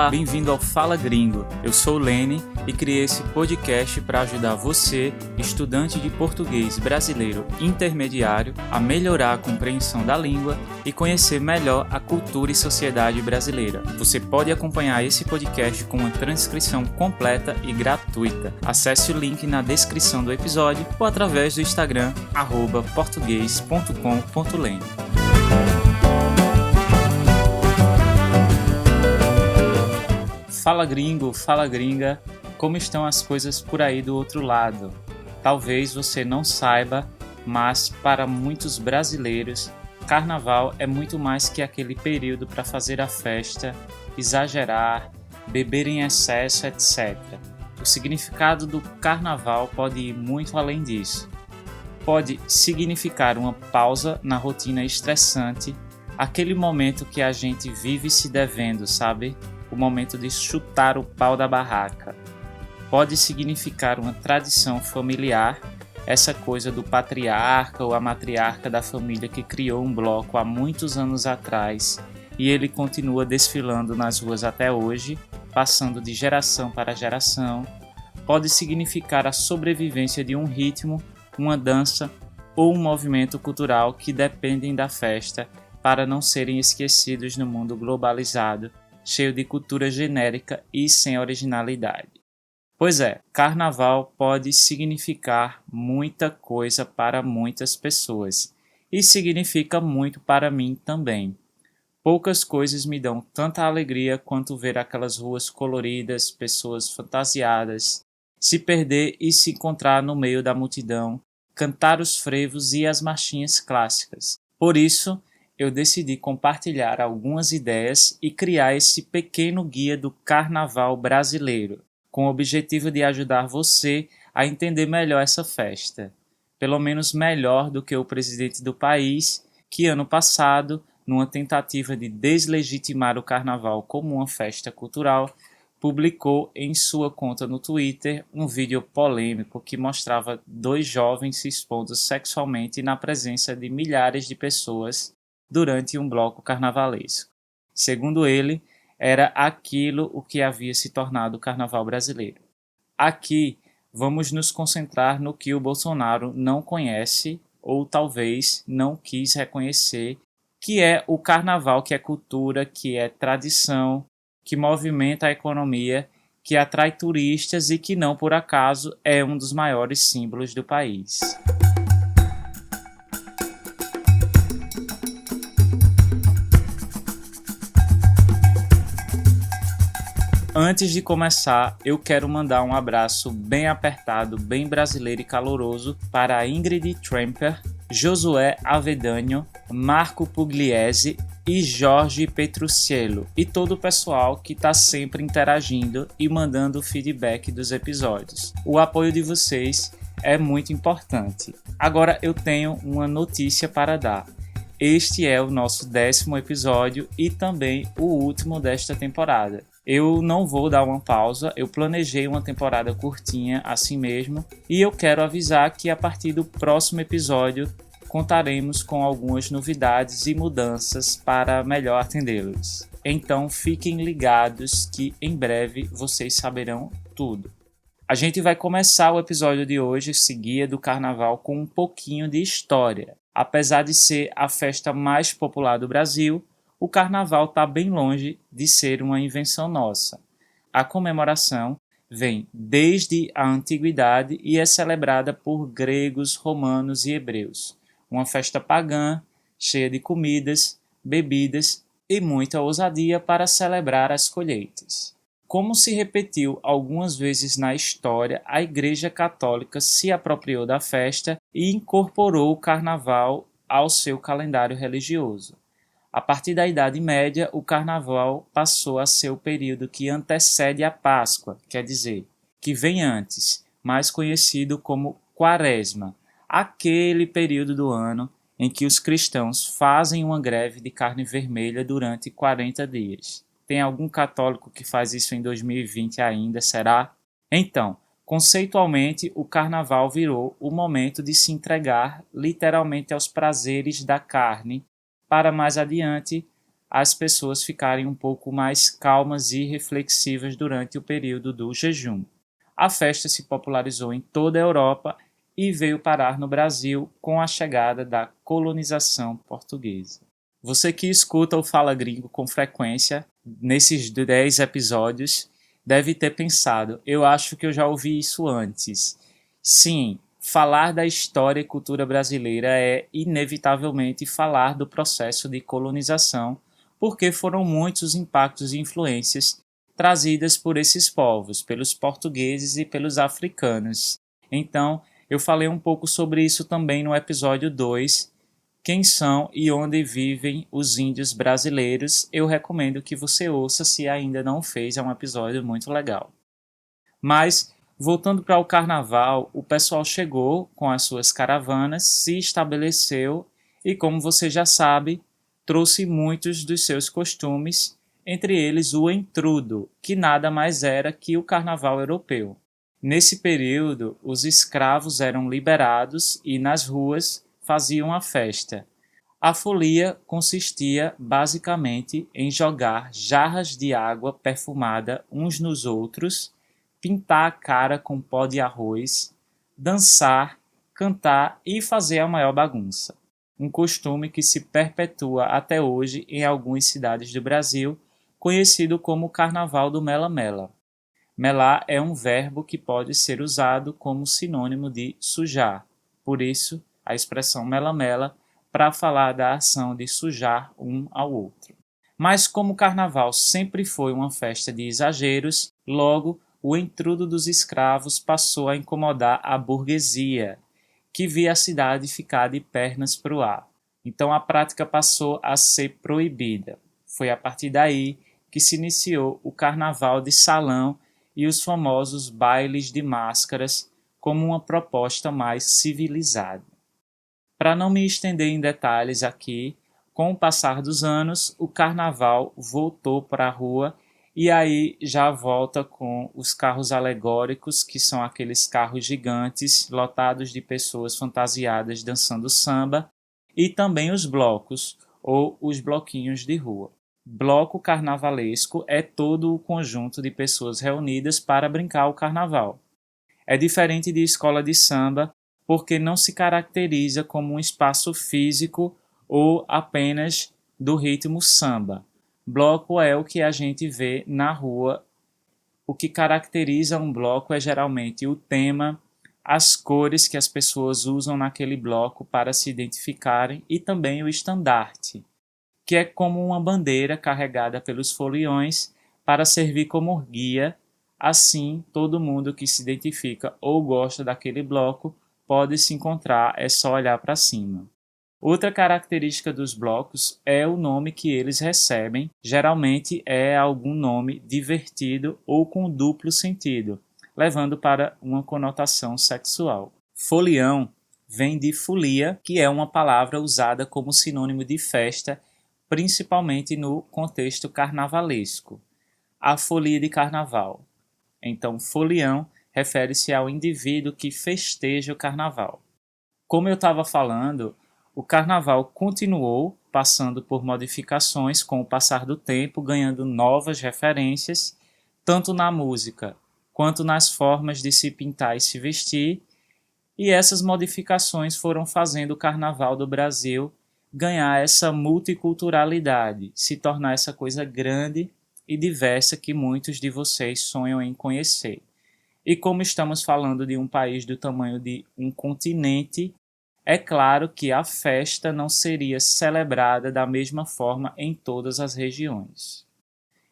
Olá, bem-vindo ao Fala Gringo. Eu sou o Lene e criei esse podcast para ajudar você, estudante de português brasileiro intermediário, a melhorar a compreensão da língua e conhecer melhor a cultura e sociedade brasileira. Você pode acompanhar esse podcast com uma transcrição completa e gratuita. Acesse o link na descrição do episódio ou através do Instagram @portugues.com.lene. Fala gringo, fala gringa, como estão as coisas por aí do outro lado? Talvez você não saiba, mas para muitos brasileiros, Carnaval é muito mais que aquele período para fazer a festa, exagerar, beber em excesso, etc. O significado do Carnaval pode ir muito além disso. Pode significar uma pausa na rotina estressante, aquele momento que a gente vive se devendo, sabe? O momento de chutar o pau da barraca. Pode significar uma tradição familiar, essa coisa do patriarca ou a matriarca da família que criou um bloco há muitos anos atrás e ele continua desfilando nas ruas até hoje, passando de geração para geração. Pode significar a sobrevivência de um ritmo, uma dança ou um movimento cultural que dependem da festa para não serem esquecidos no mundo globalizado, cheio de cultura genérica e sem originalidade. Pois é, Carnaval pode significar muita coisa para muitas pessoas, e significa muito para mim também. Poucas coisas me dão tanta alegria quanto ver aquelas ruas coloridas, pessoas fantasiadas, se perder e se encontrar no meio da multidão, cantar os frevos e as marchinhas clássicas. Por isso, eu decidi compartilhar algumas ideias e criar esse pequeno guia do Carnaval brasileiro, com o objetivo de ajudar você a entender melhor essa festa. Pelo menos melhor do que o presidente do país, que ano passado, numa tentativa de deslegitimar o Carnaval como uma festa cultural, publicou em sua conta no Twitter um vídeo polêmico que mostrava dois jovens se expondo sexualmente na presença de milhares de pessoas durante um bloco carnavalesco. Segundo ele, era aquilo o que havia se tornado o Carnaval brasileiro. Aqui, vamos nos concentrar no que o Bolsonaro não conhece ou talvez não quis reconhecer, que é o Carnaval, que é cultura, que é tradição, que movimenta a economia, que atrai turistas e que não por acaso é um dos maiores símbolos do país. Antes de começar, eu quero mandar um abraço bem apertado, bem brasileiro e caloroso para Ingrid Tremper, Josué Avedânio, Marco Pugliese e Jorge Petrucciello e todo o pessoal que está sempre interagindo e mandando o feedback dos episódios. O apoio de vocês é muito importante. Agora eu tenho uma notícia para dar. Este é o nosso 10º episódio e também o último desta temporada. Eu não vou dar uma pausa, eu planejei uma temporada curtinha assim mesmo e eu quero avisar que a partir do próximo episódio contaremos com algumas novidades e mudanças para melhor atendê-los. Então fiquem ligados que em breve vocês saberão tudo. A gente vai começar o episódio de hoje, esse guia do Carnaval, com um pouquinho de história. Apesar de ser a festa mais popular do Brasil, o Carnaval está bem longe de ser uma invenção nossa. A comemoração vem desde a antiguidade e é celebrada por gregos, romanos e hebreus. Uma festa pagã, cheia de comidas, bebidas e muita ousadia para celebrar as colheitas. Como se repetiu algumas vezes na história, a Igreja Católica se apropriou da festa e incorporou o Carnaval ao seu calendário religioso. A partir da Idade Média, o Carnaval passou a ser o período que antecede a Páscoa, quer dizer, que vem antes, mais conhecido como Quaresma, aquele período do ano em que os cristãos fazem uma greve de carne vermelha durante 40 dias. Tem algum católico que faz isso em 2020 ainda, será? Então, conceitualmente, o Carnaval virou o momento de se entregar literalmente aos prazeres da carne, para mais adiante as pessoas ficarem um pouco mais calmas e reflexivas durante o período do jejum. A festa se popularizou em toda a Europa e veio parar no Brasil com a chegada da colonização portuguesa. Você que escuta o Fala Gringo com frequência, nesses 10 episódios, deve ter pensado, eu acho que eu já ouvi isso antes. Sim, falar da história e cultura brasileira é, inevitavelmente, falar do processo de colonização, porque foram muitos os impactos e influências trazidas por esses povos, pelos portugueses e pelos africanos. Então, eu falei um pouco sobre isso também no episódio 2, quem são e onde vivem os índios brasileiros. Eu recomendo que você ouça se ainda não fez, é um episódio muito legal. Mas, voltando para o carnaval, o pessoal chegou com as suas caravanas, se estabeleceu e, como você já sabe, trouxe muitos dos seus costumes, entre eles o entrudo, que nada mais era que o carnaval europeu. Nesse período, os escravos eram liberados e nas ruas faziam a festa. A folia consistia basicamente em jogar jarras de água perfumada uns nos outros, pintar a cara com pó de arroz, dançar, cantar e fazer a maior bagunça. Um costume que se perpetua até hoje em algumas cidades do Brasil, conhecido como Carnaval do Mela-Mela. Melar é um verbo que pode ser usado como sinônimo de sujar, por isso a expressão mela-mela para falar da ação de sujar um ao outro. Mas como o carnaval sempre foi uma festa de exageros, logo o entrudo dos escravos passou a incomodar a burguesia, que via a cidade ficar de pernas para o ar. Então a prática passou a ser proibida. Foi a partir daí que se iniciou o carnaval de salão e os famosos bailes de máscaras como uma proposta mais civilizada. Para não me estender em detalhes aqui, com o passar dos anos, o carnaval voltou para a rua e aí já volta com os carros alegóricos, que são aqueles carros gigantes lotados de pessoas fantasiadas dançando samba, e também os blocos, ou os bloquinhos de rua. Bloco carnavalesco é todo o conjunto de pessoas reunidas para brincar o carnaval. É diferente de escola de samba, porque não se caracteriza como um espaço físico ou apenas do ritmo samba. Bloco é o que a gente vê na rua. O que caracteriza um bloco é geralmente o tema, as cores que as pessoas usam naquele bloco para se identificarem e também o estandarte, que é como uma bandeira carregada pelos foliões para servir como guia. Assim, todo mundo que se identifica ou gosta daquele bloco pode se encontrar, é só olhar para cima. Outra característica dos blocos é o nome que eles recebem, geralmente é algum nome divertido ou com duplo sentido, levando para uma conotação sexual. Folião vem de folia, que é uma palavra usada como sinônimo de festa, principalmente no contexto carnavalesco. A folia de carnaval. Então, folião refere-se ao indivíduo que festeja o carnaval. Como eu estava falando, o carnaval continuou passando por modificações com o passar do tempo, ganhando novas referências, tanto na música quanto nas formas de se pintar e se vestir, e essas modificações foram fazendo o carnaval do Brasil ganhar essa multiculturalidade, se tornar essa coisa grande e diversa que muitos de vocês sonham em conhecer. E como estamos falando de um país do tamanho de um continente, é claro que a festa não seria celebrada da mesma forma em todas as regiões.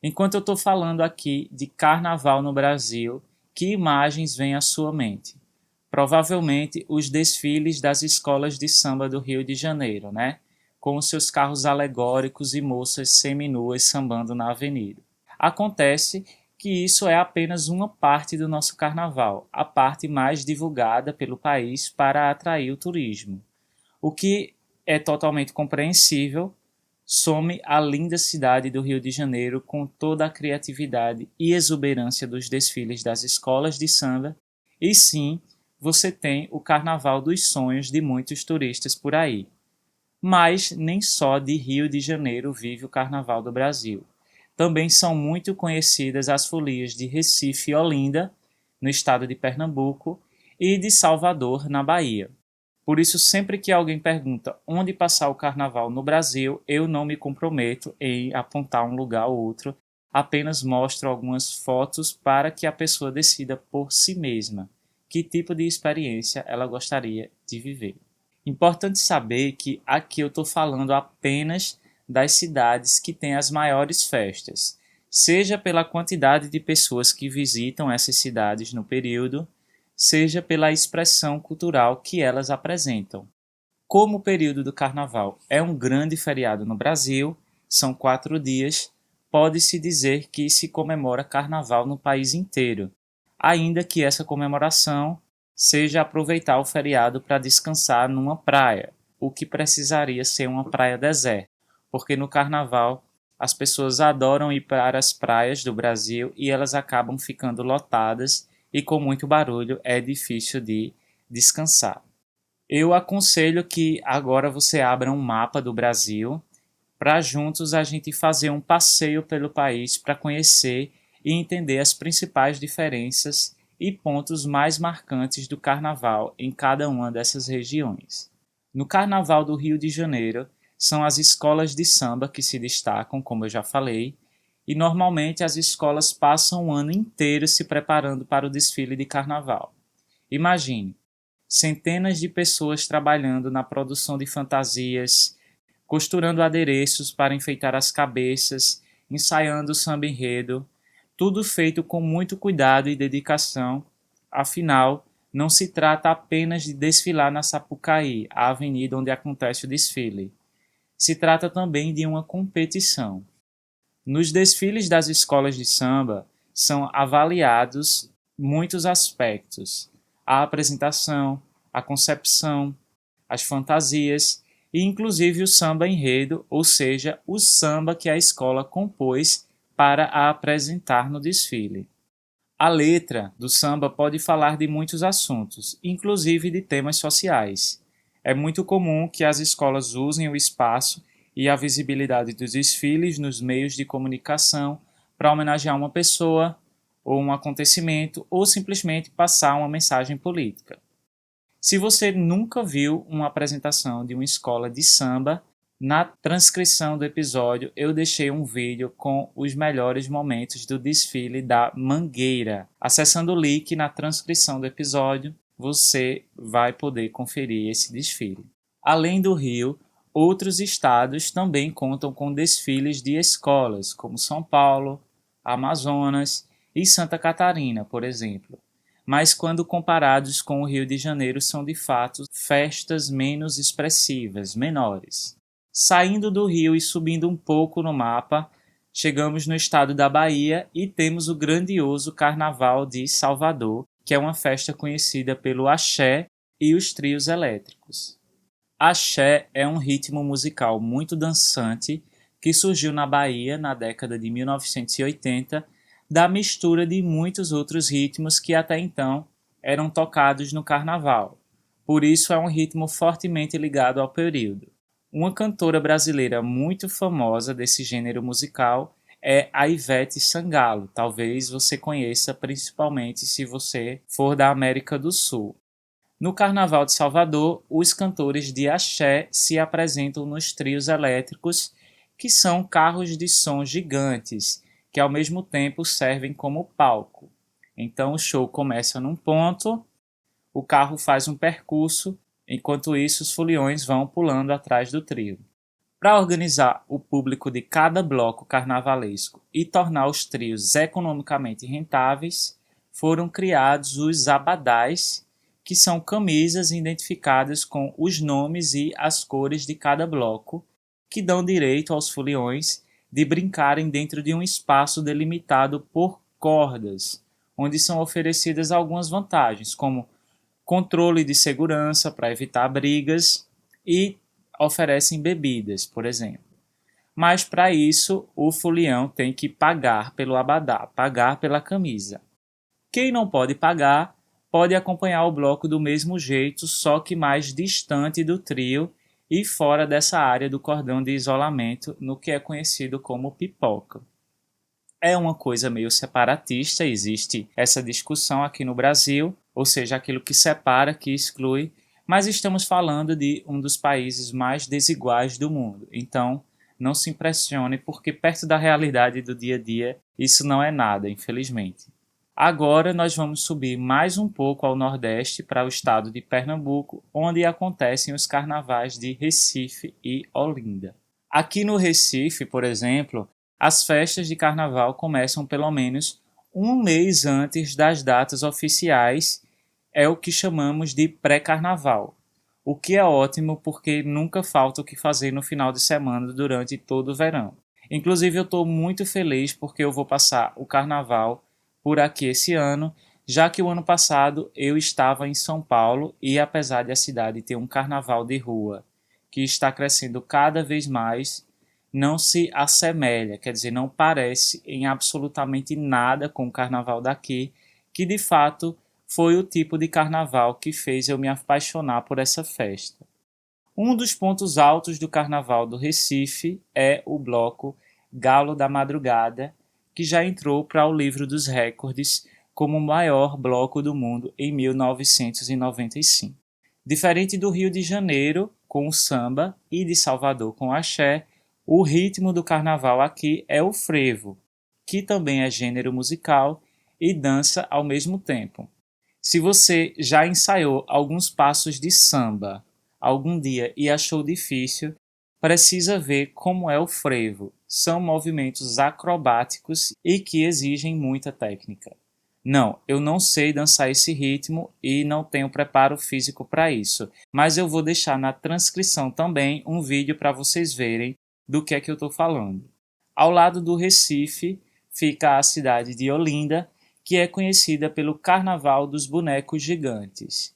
Enquanto eu estou falando aqui de carnaval no Brasil, que imagens vêm à sua mente? Provavelmente os desfiles das escolas de samba do Rio de Janeiro, né? Com os seus carros alegóricos e moças seminuas sambando na avenida. Acontece que isso é apenas uma parte do nosso carnaval, a parte mais divulgada pelo país para atrair o turismo. O que é totalmente compreensível, some a linda cidade do Rio de Janeiro com toda a criatividade e exuberância dos desfiles das escolas de samba, e sim, você tem o carnaval dos sonhos de muitos turistas por aí. Mas nem só de Rio de Janeiro vive o Carnaval do Brasil. Também são muito conhecidas as folias de Recife e Olinda, no estado de Pernambuco, e de Salvador, na Bahia. Por isso, sempre que alguém pergunta onde passar o carnaval no Brasil, eu não me comprometo em apontar um lugar ou outro, apenas mostro algumas fotos para que a pessoa decida por si mesma que tipo de experiência ela gostaria de viver. Importante saber que aqui eu estou falando apenas das cidades que têm as maiores festas, seja pela quantidade de pessoas que visitam essas cidades no período, seja pela expressão cultural que elas apresentam. Como o período do Carnaval é um grande feriado no Brasil, são 4 dias, pode-se dizer que se comemora Carnaval no país inteiro, ainda que essa comemoração seja aproveitar o feriado para descansar numa praia, o que precisaria ser uma praia deserta, porque no Carnaval as pessoas adoram ir para as praias do Brasil e elas acabam ficando lotadas e com muito barulho é difícil de descansar. Eu aconselho que agora você abra um mapa do Brasil para juntos a gente fazer um passeio pelo país para conhecer e entender as principais diferenças e pontos mais marcantes do Carnaval em cada uma dessas regiões. No Carnaval do Rio de Janeiro, são as escolas de samba que se destacam, como eu já falei, e normalmente as escolas passam o ano inteiro se preparando para o desfile de Carnaval. Imagine, centenas de pessoas trabalhando na produção de fantasias, costurando adereços para enfeitar as cabeças, ensaiando o samba-enredo, tudo feito com muito cuidado e dedicação, afinal, não se trata apenas de desfilar na Sapucaí, a avenida onde acontece o desfile. Se trata também de uma competição. Nos desfiles das escolas de samba são avaliados muitos aspectos: a apresentação, a concepção, as fantasias e inclusive o samba-enredo, ou seja, o samba que a escola compôs para a apresentar no desfile. A letra do samba pode falar de muitos assuntos, inclusive de temas sociais. É muito comum que as escolas usem o espaço e a visibilidade dos desfiles nos meios de comunicação para homenagear uma pessoa ou um acontecimento ou simplesmente passar uma mensagem política. Se você nunca viu uma apresentação de uma escola de samba, na transcrição do episódio eu deixei um vídeo com os melhores momentos do desfile da Mangueira. Acessando o link na transcrição do episódio, você vai poder conferir esse desfile. Além do Rio, outros estados também contam com desfiles de escolas, como São Paulo, Amazonas e Santa Catarina, por exemplo. Mas quando comparados com o Rio de Janeiro, são de fato festas menos expressivas, menores. Saindo do Rio e subindo um pouco no mapa, chegamos no estado da Bahia e temos o grandioso Carnaval de Salvador, que é uma festa conhecida pelo axé e os trios elétricos. Axé é um ritmo musical muito dançante que surgiu na Bahia na década de 1980, da mistura de muitos outros ritmos que até então eram tocados no Carnaval. Por isso é um ritmo fortemente ligado ao período. Uma cantora brasileira muito famosa desse gênero musical é a Ivete Sangalo. Talvez você conheça, principalmente se você for da América do Sul. No Carnaval de Salvador, os cantores de axé se apresentam nos trios elétricos, que são carros de som gigantes, que ao mesmo tempo servem como palco. Então o show começa num ponto, o carro faz um percurso, enquanto isso os foliões vão pulando atrás do trio. Para organizar o público de cada bloco carnavalesco e tornar os trios economicamente rentáveis, foram criados os abadás, que são camisas identificadas com os nomes e as cores de cada bloco, que dão direito aos foliões de brincarem dentro de um espaço delimitado por cordas, onde são oferecidas algumas vantagens, como controle de segurança para evitar brigas e oferecem bebidas, por exemplo. Mas para isso o folião tem que pagar pelo abadá, pagar pela camisa. Quem não pode pagar pode acompanhar o bloco do mesmo jeito, só que mais distante do trio e fora dessa área do cordão de isolamento no que é conhecido como pipoca. É uma coisa meio separatista, existe essa discussão aqui no Brasil, ou seja, aquilo que separa, que exclui, mas estamos falando de um dos países mais desiguais do mundo. Então, não se impressione, porque perto da realidade do dia a dia, isso não é nada, infelizmente. Agora nós vamos subir mais um pouco ao Nordeste para o estado de Pernambuco, onde acontecem os carnavais de Recife e Olinda. Aqui no Recife, por exemplo, as festas de carnaval começam pelo menos um mês antes das datas oficiais, é o que chamamos de pré-carnaval, o que é ótimo porque nunca falta o que fazer no final de semana durante todo o verão. Inclusive eu estou muito feliz porque eu vou passar o carnaval por aqui esse ano, já que o ano passado eu estava em São Paulo e apesar de a cidade ter um carnaval de rua que está crescendo cada vez mais, não se assemelha, quer dizer, não parece em absolutamente nada com o carnaval daqui, que de fato foi o tipo de carnaval que fez eu me apaixonar por essa festa. Um dos pontos altos do carnaval do Recife é o bloco Galo da Madrugada, que já entrou para o livro dos recordes como o maior bloco do mundo em 1995. Diferente do Rio de Janeiro, com o samba, e de Salvador com o axé, o ritmo do carnaval aqui é o frevo, que também é gênero musical e dança ao mesmo tempo. Se você já ensaiou alguns passos de samba algum dia e achou difícil, precisa ver como é o frevo. São movimentos acrobáticos e que exigem muita técnica. Não, eu não sei dançar esse ritmo e não tenho preparo físico para isso, mas eu vou deixar na transcrição também um vídeo para vocês verem do que é que eu estou falando. Ao lado do Recife fica a cidade de Olinda, que é conhecida pelo Carnaval dos Bonecos Gigantes.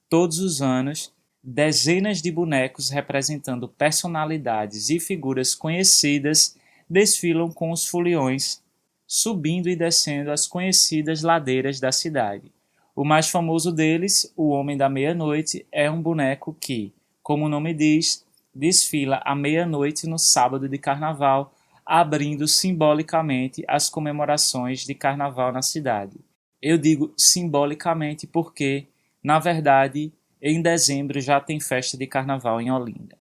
Todos os anos, dezenas de bonecos representando personalidades e figuras conhecidas desfilam com os foliões, subindo e descendo as conhecidas ladeiras da cidade. O mais famoso deles, o Homem da Meia-Noite, é um boneco que, como o nome diz, desfila à meia-noite no sábado de carnaval, abrindo simbolicamente as comemorações de carnaval na cidade. Eu digo simbolicamente porque, na verdade, em dezembro já tem festa de carnaval em Olinda.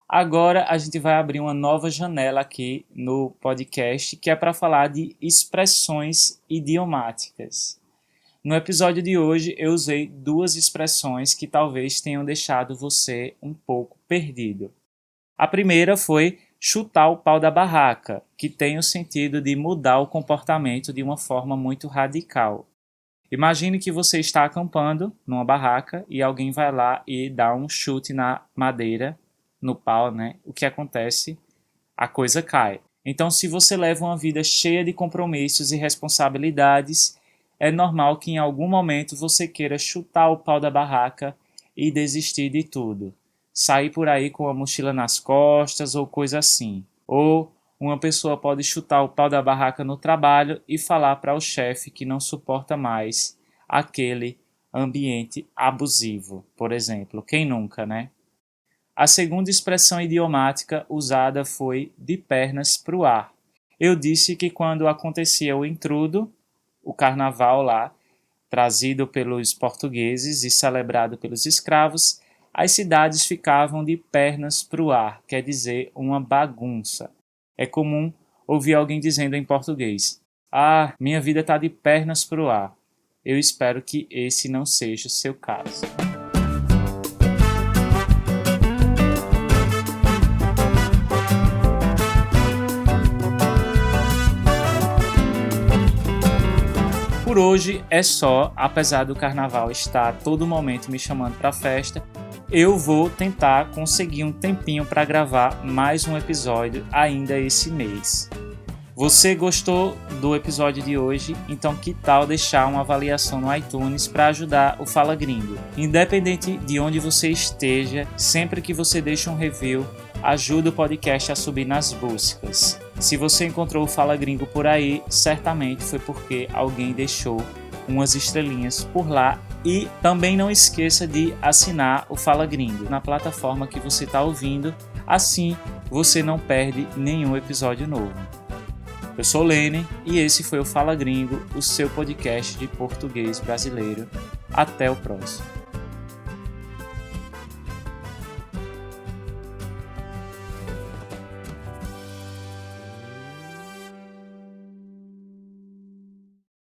Agora a gente vai abrir uma nova janela aqui no podcast, que é para falar de expressões idiomáticas. No episódio de hoje eu usei duas expressões que talvez tenham deixado você um pouco perdido. A primeira foi chutar o pau da barraca, que tem o sentido de mudar o comportamento de uma forma muito radical. Imagine que você está acampando numa barraca e alguém vai lá e dá um chute na madeira, no pau, né? O que acontece? A coisa cai. Então, se você leva uma vida cheia de compromissos e responsabilidades, é normal que em algum momento você queira chutar o pau da barraca e desistir de tudo. Sair por aí com a mochila nas costas ou coisa assim. Ou uma pessoa pode chutar o pau da barraca no trabalho e falar para o chefe que não suporta mais aquele ambiente abusivo, por exemplo. Quem nunca, né? A segunda expressão idiomática usada foi de pernas para o ar. Eu disse que quando acontecia o intrudo, o carnaval lá, trazido pelos portugueses e celebrado pelos escravos, as cidades ficavam de pernas para o ar, quer dizer, uma bagunça. É comum ouvir alguém dizendo em português: "Ah, minha vida está de pernas para o ar". Eu espero que esse não seja o seu caso. Por hoje é só, apesar do carnaval estar a todo momento me chamando para a festa, eu vou tentar conseguir um tempinho para gravar mais um episódio ainda esse mês. Você gostou do episódio de hoje? Então que tal deixar uma avaliação no iTunes para ajudar o Fala Gringo? Independente de onde você esteja, sempre que você deixa um review, ajuda o podcast a subir nas buscas. Se você encontrou o Fala Gringo por aí, certamente foi porque alguém deixou umas estrelinhas por lá E também não esqueça de assinar o Fala Gringo na plataforma que você está ouvindo, assim você não perde nenhum episódio novo. Eu sou Lene e esse foi o Fala Gringo, o seu podcast de português brasileiro. Até o próximo.